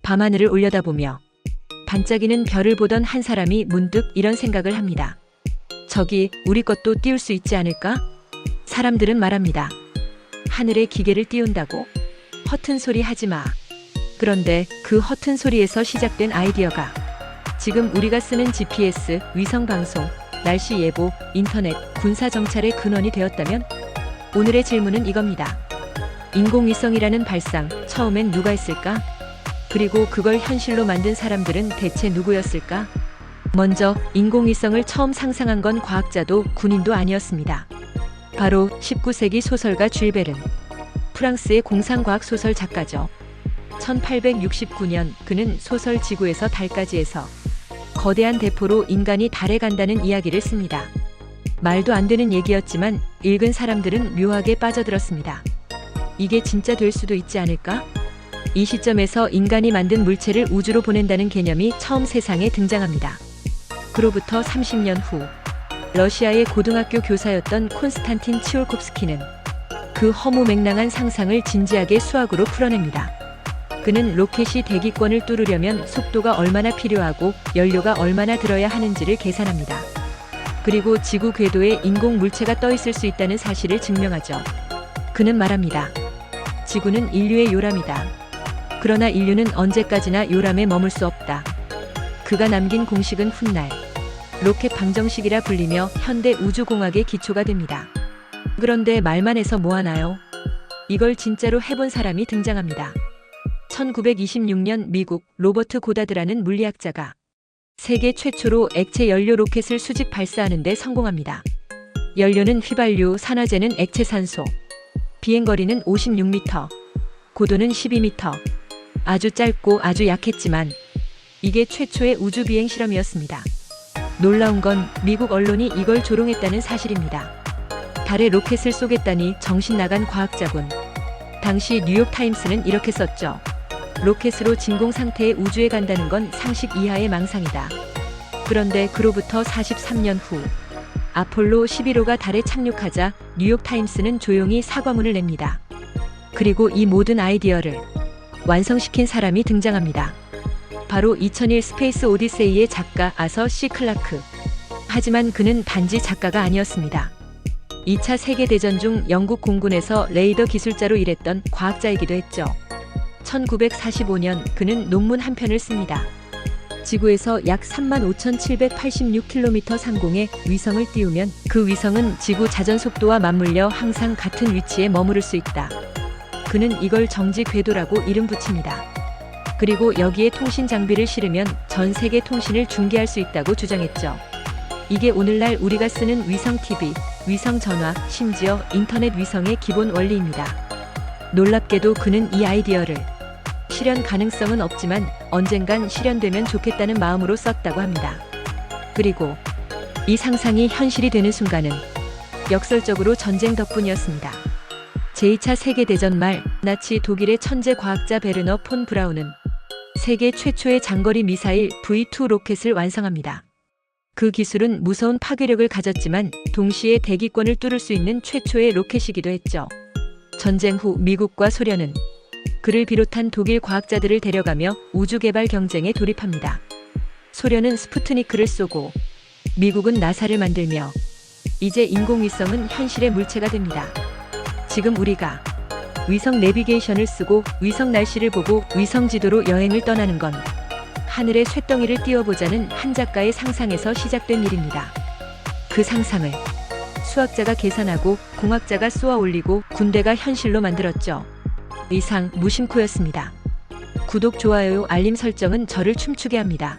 밤하늘을 올려다보며 반짝이는 별을 보던 한 사람이 문득 이런 생각을 합니다. 저기 우리 것도 띄울 수 있지 않을까? 사람들은 말합니다. 하늘에 기계를 띄운다고? 허튼 소리 하지 마. 그런데 그 허튼 소리에서 시작된 아이디어가 지금 우리가 쓰는 GPS, 위성방송, 날씨 예보, 인터넷, 군사정찰의 근원이 되었다면? 오늘의 질문은 이겁니다. 인공위성이라는 발상, 처음엔 누가 했을까? 그리고 그걸 현실로 만든 사람들은 대체 누구였을까? 먼저 인공위성을 처음 상상한 건 과학자도 군인도 아니었습니다. 바로 19세기 소설가 줄 베른, 프랑스의 공상과학 소설 작가죠. 1869년 그는 소설 지구에서 달까지에서 거대한 대포로 인간이 달에 간다는 이야기를 씁니다. 말도 안 되는 얘기였지만 읽은 사람들은 묘하게 빠져들었습니다. 이게 진짜 될 수도 있지 않을까? 이 시점에서 인간이 만든 물체를 우주로 보낸다는 개념이 처음 세상에 등장합니다. 그로부터 30년 후 러시아의 고등학교 교사였던 콘스탄틴 치올콥스키는 그 허무맹랑한 상상을 진지하게 수학으로 풀어냅니다. 그는 로켓이 대기권을 뚫으려면 속도가 얼마나 필요하고 연료가 얼마나 들어야 하는지를 계산합니다. 그리고 지구 궤도에 인공 물체가 떠 있을 수 있다는 사실을 증명하죠. 그는 말합니다. 지구는 인류의 요람이다. 그러나 인류는 언제까지나 요람에 머물 수 없다. 그가 남긴 공식은 훗날 로켓 방정식이라 불리며 현대 우주공학의 기초가 됩니다. 그런데 말만 해서 뭐하나요? 이걸 진짜로 해본 사람이 등장합니다. 1926년 미국 로버트 고다드라는 물리학자가 세계 최초로 액체 연료 로켓을 수직 발사하는 데 성공합니다. 연료는 휘발유, 산화제는 액체 산소. 비행거리는 56m, 고도는 12m. 아주 짧고 아주 약했지만 이게 최초의 우주 비행 실험이었습니다. 놀라운 건 미국 언론이 이걸 조롱했다는 사실입니다. 달에 로켓을 쏘겠다니 정신 나간 과학자군. 당시 뉴욕타임스는 이렇게 썼죠. 로켓으로 진공 상태의 우주에 간다는 건 상식 이하의 망상이다. 그런데 그로부터 43년 후 아폴로 11호가 달에 착륙하자 뉴욕타임스는 조용히 사과문을 냅니다. 그리고 이 모든 아이디어를 완성시킨 사람이 등장합니다. 바로 2001 스페이스 오디세이의 작가 아서 C 클라크. 하지만 그는 단지 작가가 아니었습니다. 2차 세계대전 중 영국 공군에서 레이더 기술자로 일했던 과학자이기도 했죠. 1945년 그는 논문 한 편을 씁니다. 지구에서 약 35,786km 상공에 위성을 띄우면 그 위성은 지구 자전 속도와 맞물려 항상 같은 위치에 머무를 수 있다. 그는 이걸 정지 궤도라고 이름 붙입니다. 그리고 여기에 통신 장비를 실으면 전 세계 통신을 중계할 수 있다고 주장했죠. 이게 오늘날 우리가 쓰는 위성 TV, 위성 전화, 심지어 인터넷 위성의 기본 원리입니다. 놀랍게도 그는 이 아이디어를 실현 가능성은 없지만 언젠간 실현되면 좋겠다는 마음으로 썼다고 합니다. 그리고 이 상상이 현실이 되는 순간은 역설적으로 전쟁 덕분이었습니다. 제2차 세계대전 말 나치 독일의 천재 과학자 베르너 폰 브라운은 세계 최초의 장거리 미사일 V2 로켓을 완성합니다. 그 기술은 무서운 파괴력을 가졌지만 동시에 대기권을 뚫을 수 있는 최초의 로켓이기도 했죠. 전쟁 후 미국과 소련은 그를 비롯한 독일 과학자들을 데려가며 우주 개발 경쟁에 돌입합니다. 소련은 스푸트니크를 쏘고 미국은 나사를 만들며 이제 인공위성은 현실의 물체가 됩니다. 지금 우리가 위성 내비게이션을 쓰고 위성 날씨를 보고 위성 지도로 여행을 떠나는 건 하늘에 쇳덩이를 띄워보자는 한 작가의 상상에서 시작된 일입니다. 그 상상을 수학자가 계산하고 공학자가 쏘아 올리고 군대가 현실로 만들었죠. 이상 무심코였습니다. 구독, 좋아요, 알림 설정은 저를 춤추게 합니다.